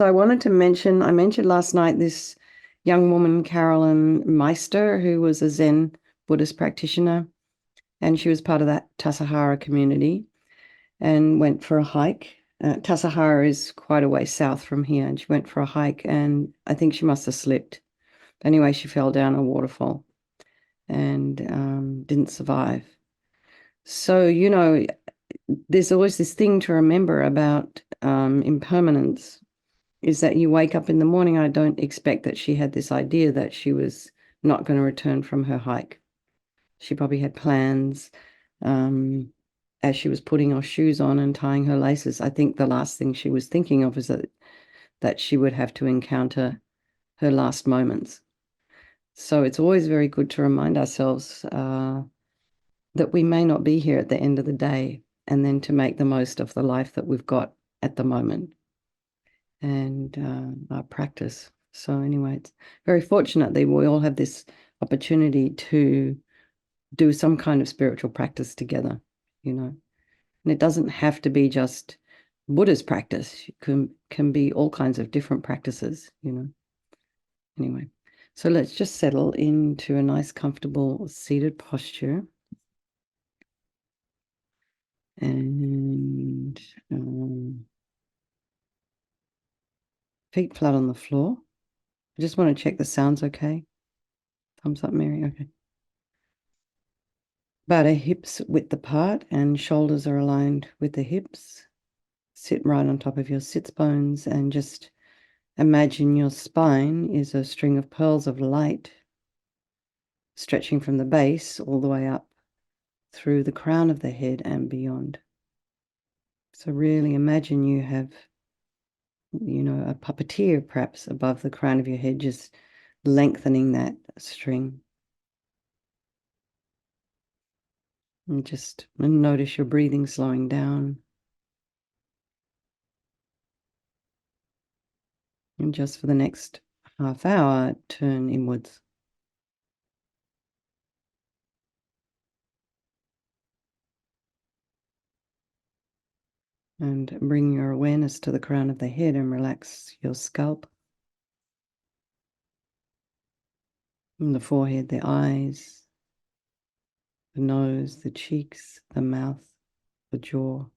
So I mentioned last night this young woman, Carolyn Meister, who was a Zen Buddhist practitioner, and she was part of that Tassajara community and went for a hike. Tassajara is quite a way south from here, and she went for a hike, and I think she must have slipped. Anyway, she fell down a waterfall and didn't survive. So, there's always this thing to remember about impermanence is that you wake up in the morning. I don't expect that she had this idea that she was not going to return from her hike. She probably had plans um, as she was putting her shoes on and tying her laces. I think the last thing she was thinking of is that she would have to encounter her last moments. So it's always very good to remind ourselves that we may not be here at the end of the day, and then to make the most of the life that we've got at the moment and our practice. So anyway, it's very fortunate that we all have this opportunity to do some kind of spiritual practice together, you know. And it doesn't have to be just Buddha's practice. It can be all kinds of different practices, you know. Anyway, so let's just settle into a nice, comfortable seated posture. And feet flat on the floor. I just want to check the sound's okay. Thumbs up, Mary. Okay. About our hips width apart and shoulders are aligned with the hips. Sit right on top of your sits bones and just imagine your spine is a string of pearls of light stretching from the base all the way up through the crown of the head and beyond. So really imagine you have, a puppeteer perhaps above the crown of your head, just lengthening that string. And just notice your breathing slowing down. And just for the next half hour, turn inwards. And bring your awareness to the crown of the head and relax your scalp, and the forehead, the eyes, the nose, the cheeks, the mouth, the jaw,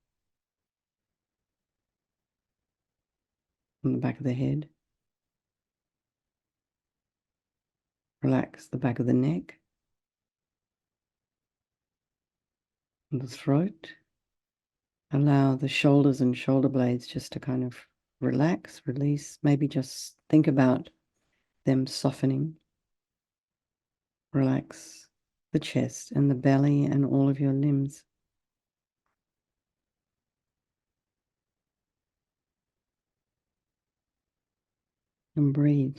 and the back of the head. Relax the back of the neck and the throat. Allow the shoulders and shoulder blades just to kind of relax, release. Maybe just think about them softening. Relax the chest and the belly and all of your limbs. And breathe.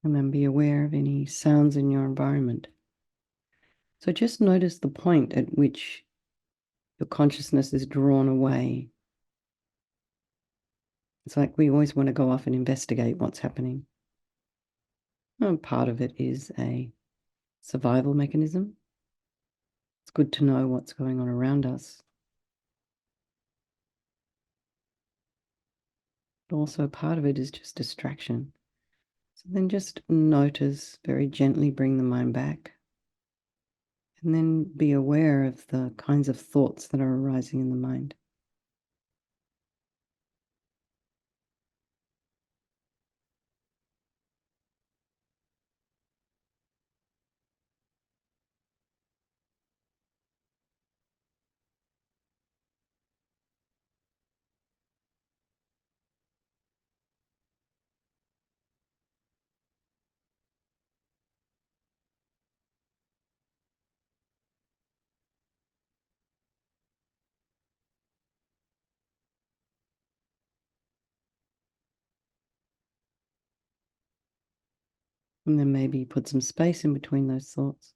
And then be aware of any sounds in your environment. So just notice the point at which your consciousness is drawn away. It's like we always want to go off and investigate what's happening. And part of it is a survival mechanism. It's good to know what's going on around us. But also part of it is just distraction. So then just notice, very gently bring the mind back. And then be aware of the kinds of thoughts that are arising in the mind. And then maybe put some space in between those thoughts.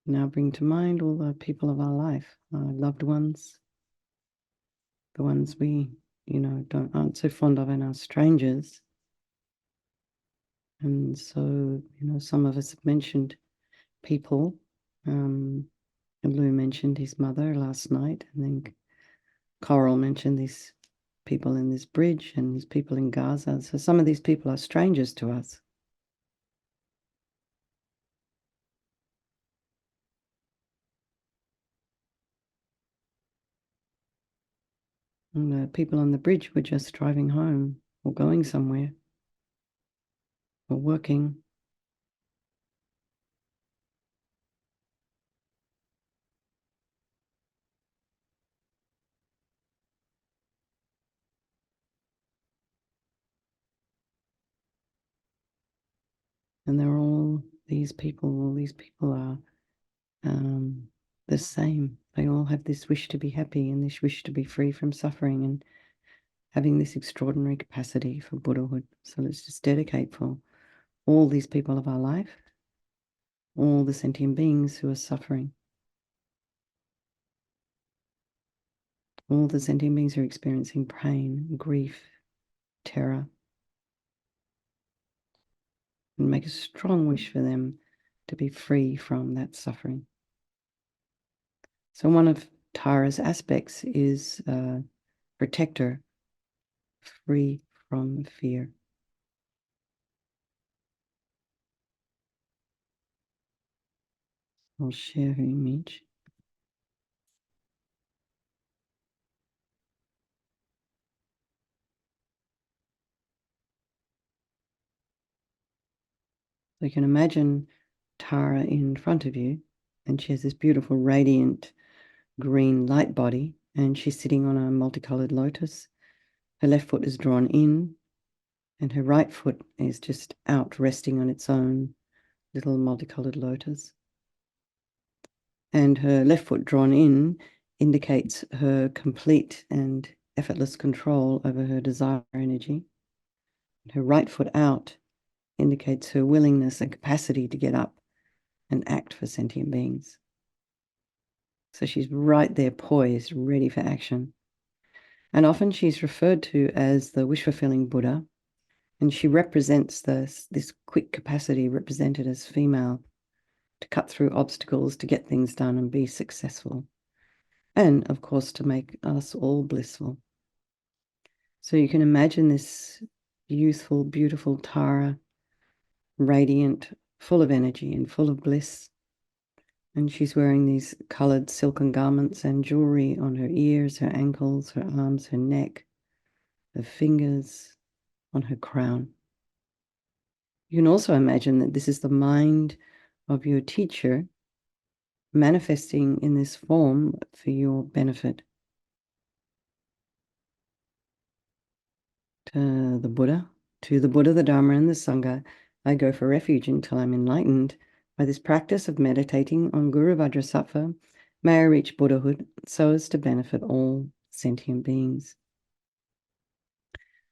Now bring to mind all the people of our life, our loved ones, the ones we, aren't so fond of, and our strangers. And so, some of us have mentioned people. Lou mentioned his mother last night, and then Coral mentioned these people in this bridge and these people in Gaza. So some of these people are strangers to us. And the people on the bridge were just driving home or going somewhere or working. And they're all these people are the same. They all have this wish to be happy and this wish to be free from suffering and having this extraordinary capacity for Buddhahood. So let's just dedicate for all these people of our life, all the sentient beings who are suffering, all the sentient beings who are experiencing pain, grief, terror, and make a strong wish for them to be free from that suffering. So one of Tara's aspects is protector, free from fear. I'll share her image. So you can imagine Tara in front of you, and she has this beautiful, radiant green light body, and she's sitting on a multicolored lotus. Her left foot is drawn in, and her right foot is just out, resting on its own little multicolored lotus. And her left foot drawn in indicates her complete and effortless control over her desire energy. Her right foot out indicates her willingness and capacity to get up and act for sentient beings. So she's right there, poised, ready for action. And often she's referred to as the wish-fulfilling Buddha, and she represents this quick capacity represented as female to cut through obstacles, to get things done and be successful. And, of course, to make us all blissful. So you can imagine this youthful, beautiful Tara, radiant, full of energy and full of bliss. And she's wearing these colored silken garments and jewelry on her ears, her ankles, her arms, her neck, her fingers, on her crown. You can also imagine that this is the mind of your teacher manifesting in this form for your benefit. To the Buddha, the Dharma, and the Sangha, I go for refuge until I'm enlightened. By this practice of meditating on Guru Vajrasattva, may I reach Buddhahood so as to benefit all sentient beings.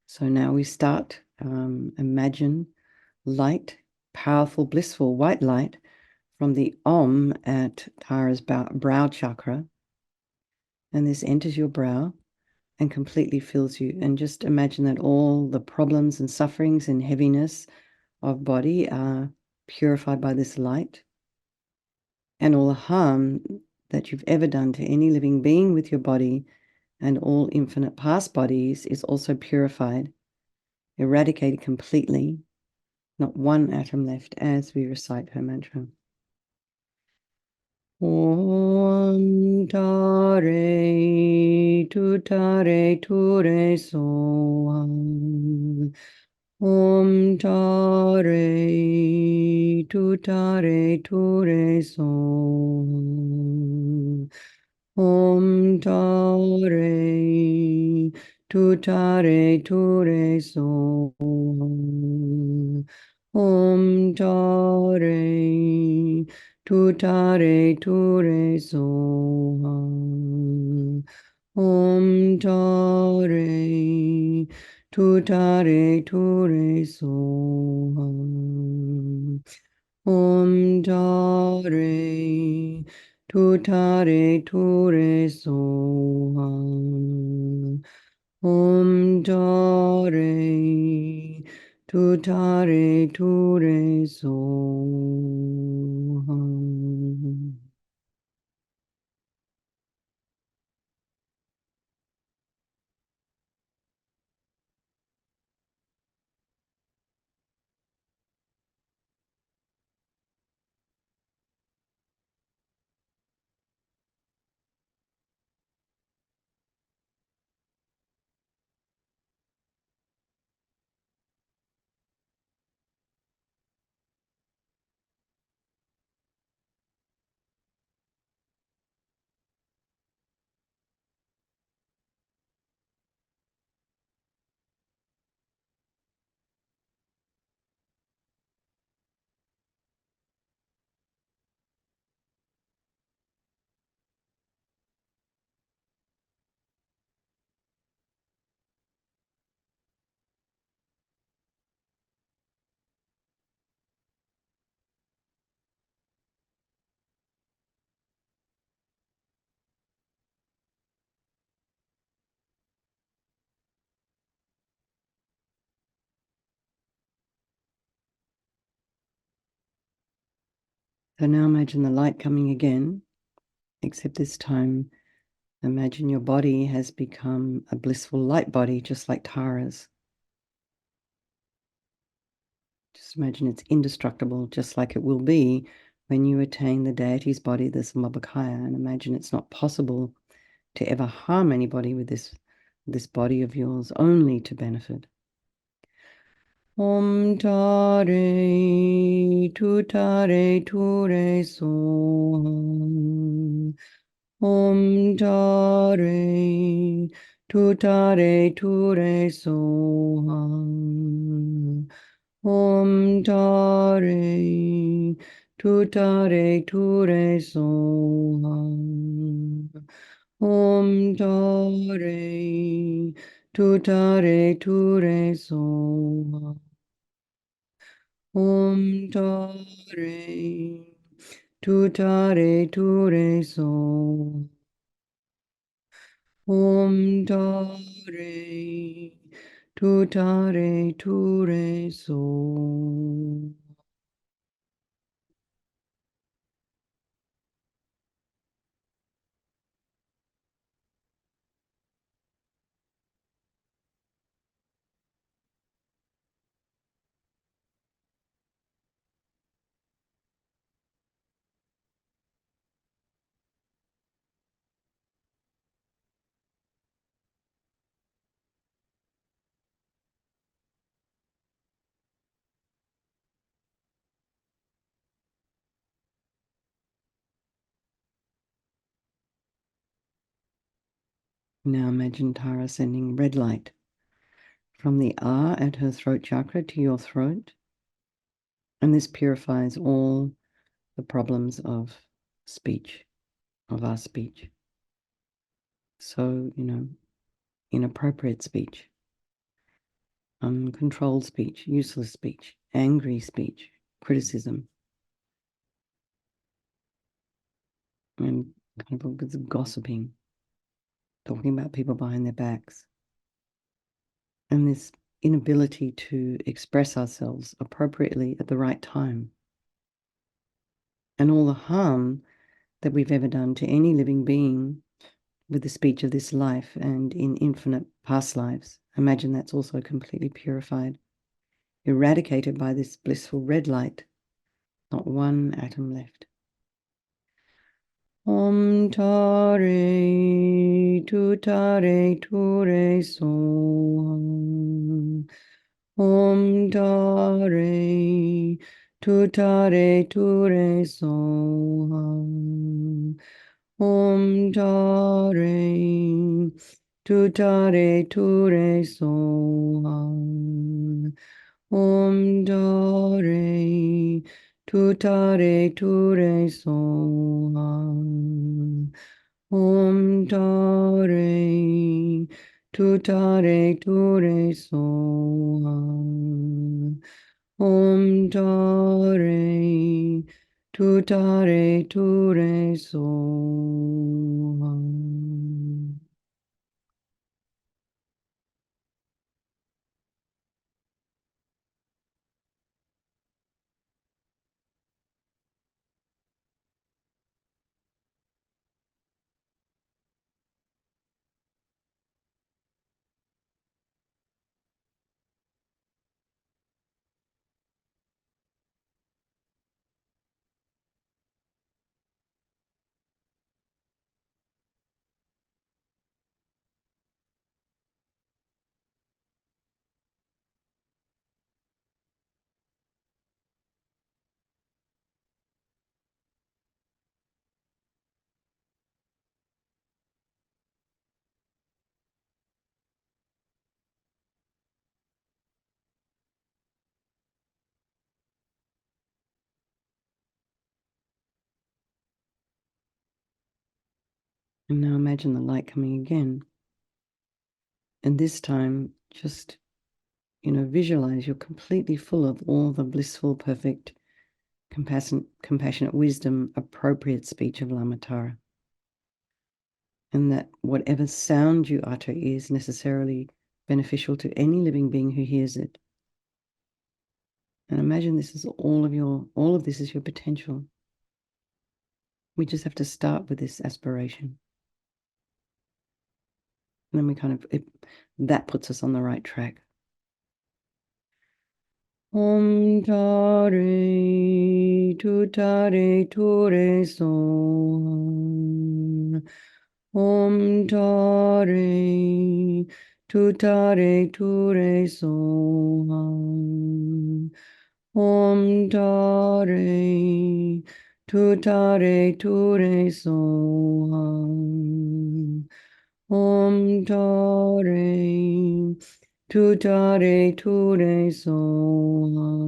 So now we start. Imagine light, powerful, blissful white light from the Om at Tara's brow chakra. And this enters your brow and completely fills you. And just imagine that all the problems and sufferings and heaviness of body are purified by this light. And all the harm that you've ever done to any living being with your body and all infinite past bodies is also purified, eradicated completely, not one atom left as we recite her mantra. Om tare ture soam. Om tare ture soam. Om tare ture soam. Om tare ture soam. Om Tare Tutare Ture Soham. Om Tare Tutare Ture Soham. Om Tare Tutare Ture Soham. So now imagine the light coming again, except this time imagine your body has become a blissful light body, just like Tara's. Just imagine it's indestructible, just like it will be when you attain the deity's body, this Mabakaya, and imagine it's not possible to ever harm anybody with this body of yours, only to benefit. Om Tare Tutare Ture Soham. Om Tare Tutare Ture Soham. Om Tare Tutare Ture Soham. Om Tare Tutare Ture Soham. Om Tare Tutare Ture Soham. Om Tare Tutare Ture So. Now imagine Tara sending red light from the R at her throat chakra to your throat. And this purifies all the problems of speech, of our speech. So, inappropriate speech, uncontrolled speech, useless speech, angry speech, criticism, and kind of gossiping, talking about people behind their backs. And this inability to express ourselves appropriately at the right time. And all the harm that we've ever done to any living being with the speech of this life and in infinite past lives. Imagine that's also completely purified, eradicated by this blissful red light, not one atom left. Om Tare Tutare Ture Soham. Om Tare Tutare Ture Soham. Om Tare Tutare Ture Soham. Om Tare Tutare Ture Soham. Om tare, tu tare soham. Om tare, tu re soham. And now imagine the light coming again. And this time, just, visualize you're completely full of all the blissful, perfect, compassionate wisdom, appropriate speech of Lamatara. And that whatever sound you utter is necessarily beneficial to any living being who hears it. And imagine this is all of this is your potential. We just have to start with this aspiration. And then that puts us on the right track. Om tare, tu re soham. Om tare, tu re soham. Om tare, tu re soham. Om tare, tu re soham.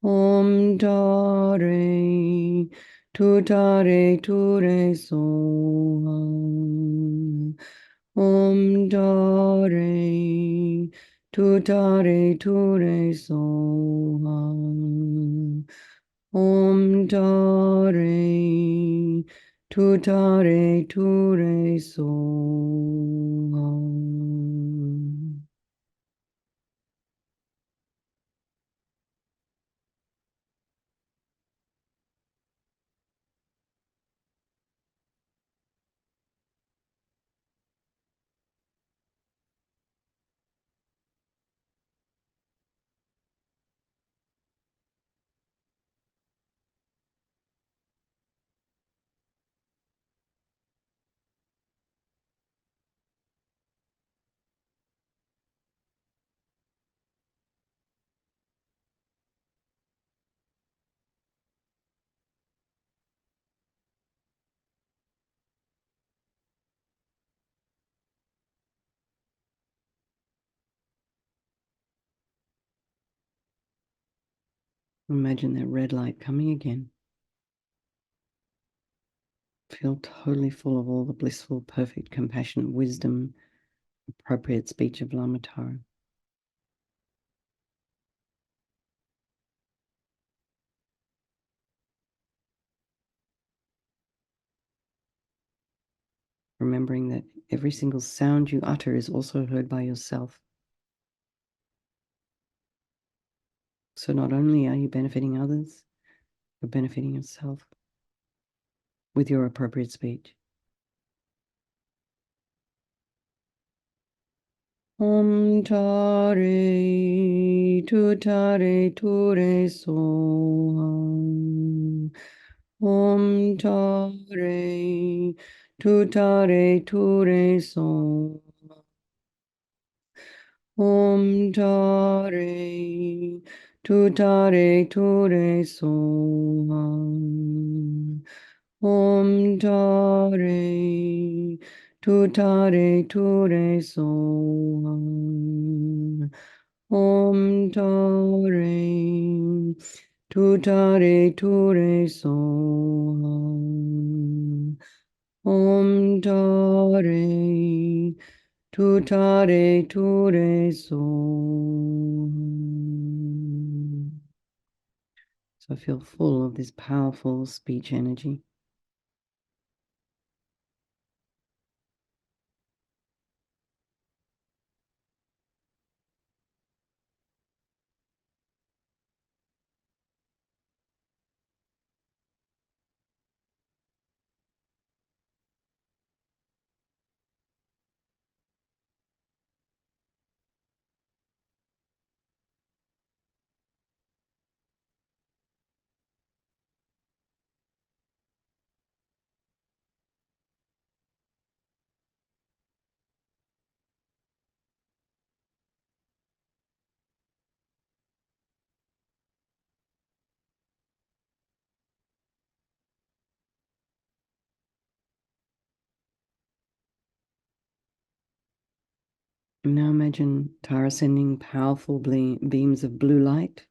Om tare, tu re soham. Om tare, tu re soham. Om tare, tu re soham. Imagine that red light coming again. Feel totally full of all the blissful, perfect, compassionate wisdom, appropriate speech of Lamatara. Remembering that every single sound you utter is also heard by yourself. So not only are you benefiting others, you're benefiting yourself with your appropriate speech. Om tare, tu re soham. Om tare, tu re soham. Om tare, tu re soham. Om tare, tu re soham. Om tare, tu re soham. Om Tare Tutare Ture So. So I feel full of this powerful speech energy. And now imagine Tara sending powerful beams of blue like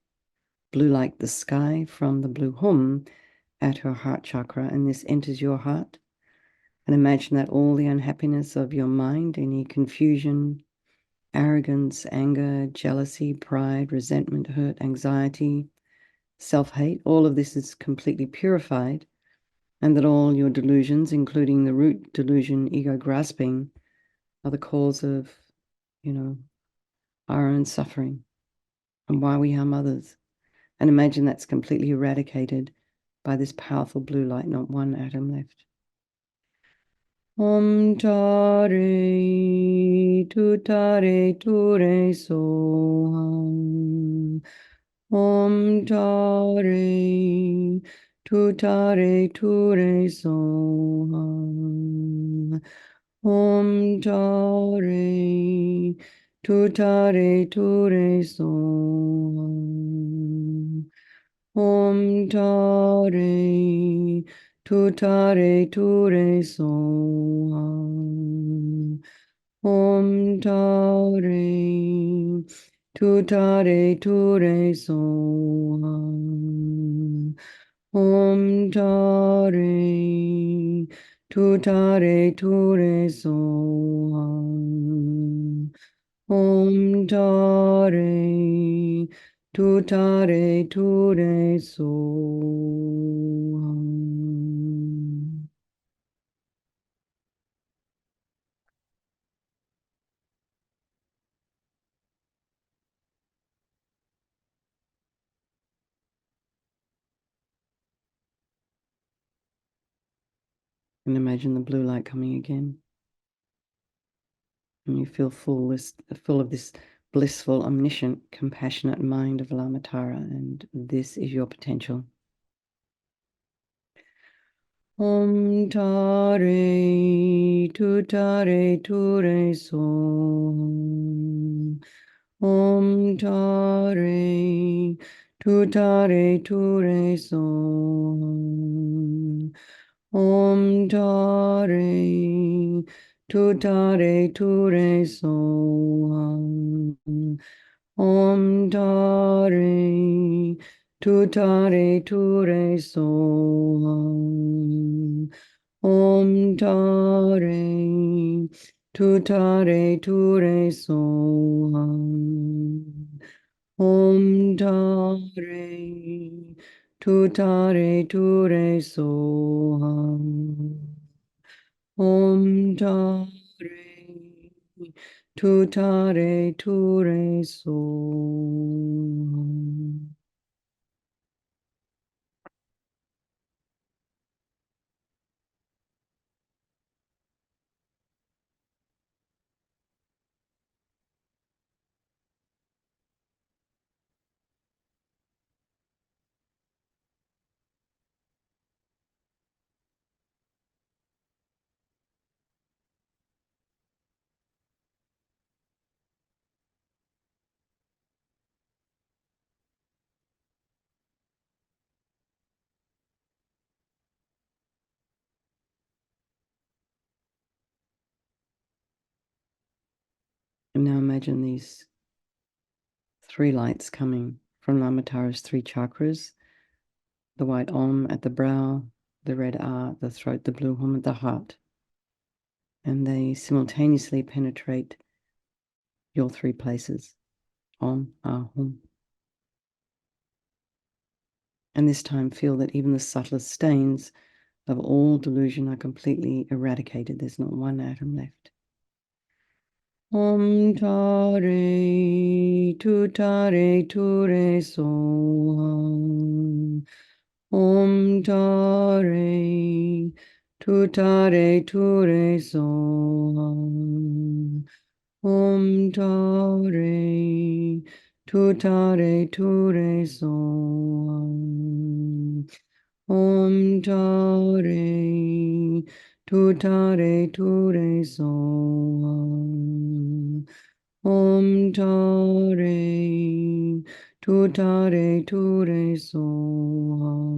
the sky from the blue hum at her heart chakra, and this enters your heart. And imagine that all the unhappiness of your mind, any confusion, arrogance, anger, jealousy, pride, resentment, hurt, anxiety, self-hate, all of this is completely purified, and that all your delusions, including the root delusion, ego grasping, are the cause of, our own suffering and why we harm others. And imagine that's completely eradicated by this powerful blue light, not one atom left. Om Tare Tutare Ture Soham. Om Tare Tutare Ture Soham. Om Tare Tutare Ture Soham. Om Tare Tutare Ture Soham. Om Tare Tutare Ture Soham. Om Tare Tutare Ture Soham. Om Tare Tutare Ture Soham. And imagine the blue light coming again. And you feel full of this blissful, omniscient, compassionate mind of Lama Tara, and this is your potential. Om Tare Tutare Ture Som. Om Tare Tutare Ture Som. Om Tare Tutare Ture Som. Om Tare Tutare Ture Soham. Om Tare Tutare Ture Soham. Om Tare Tutare Ture Soham. Om Tare Tutare Ture Soham. And now imagine these three lights coming from Lamatara's three chakras: the white Om at the brow, the red R at the throat, the blue Hum at the heart. and they simultaneously penetrate your three places, Om, Ah, Hum. And this time feel that even the subtlest stains of all delusion are completely eradicated. There's not one atom left. Om Tare Tutare Ture Soham. Om Tare Tutare Ture Soham. Om Tare Tutare Ture Soham. Om Tare Tutare Ture Soham. Om Tare Tutare Ture Soham.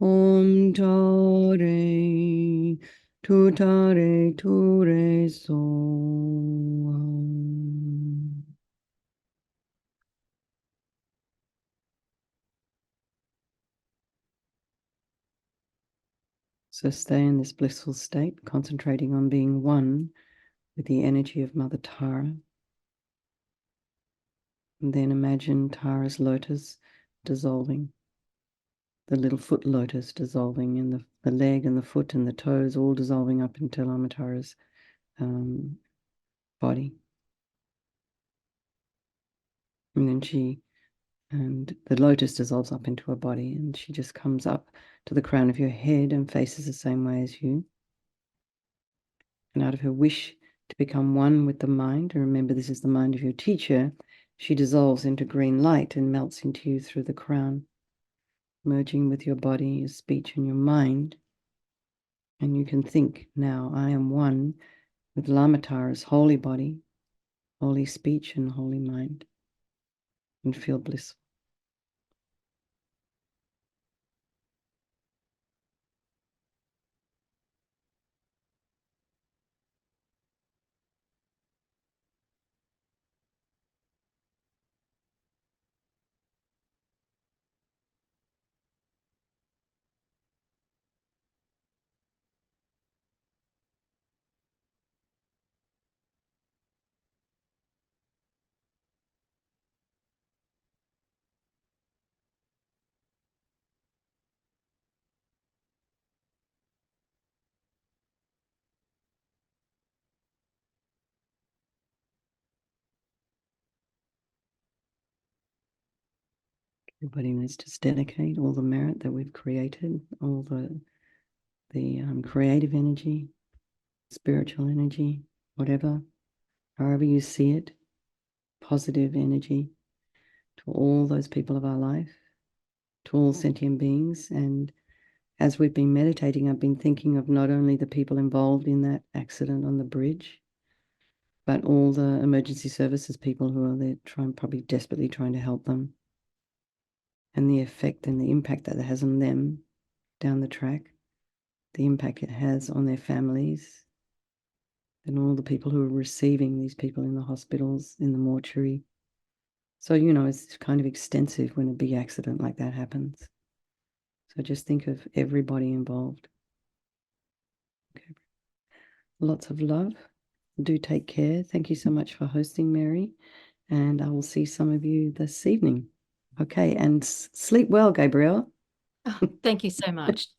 Om Tare Tutare Ture Soham. So stay in this blissful state, concentrating on being one with the energy of Mother Tara. And then imagine Tara's lotus dissolving, the little foot lotus dissolving, and the leg and the foot and the toes all dissolving up into Lama Tara's body. And then the lotus dissolves up into her body, and she just comes up to the crown of your head and faces the same way as you. And out of her wish to become one with the mind, and remember this is the mind of your teacher, she dissolves into green light and melts into you through the crown, merging with your body, your speech, and your mind. And you can think, now I am one with Lama Tara's holy body, holy speech, and holy mind, and feel blissful. Everybody needs to dedicate all the merit that we've created, all the creative energy, spiritual energy, whatever, however you see it, positive energy, to all those people of our life, to all sentient beings. And as we've been meditating, I've been thinking of not only the people involved in that accident on the bridge, but all the emergency services people who are there probably desperately trying to help them, and the effect and the impact that it has on them down the track, the impact it has on their families, and all the people who are receiving these people in the hospitals, in the mortuary. So, it's kind of extensive when a big accident like that happens. So just think of everybody involved. Okay. Lots of love. Do take care. Thank you so much for hosting, Mary. And I will see some of you this evening. Okay, and sleep well, Gabrielle. Oh, thank you so much.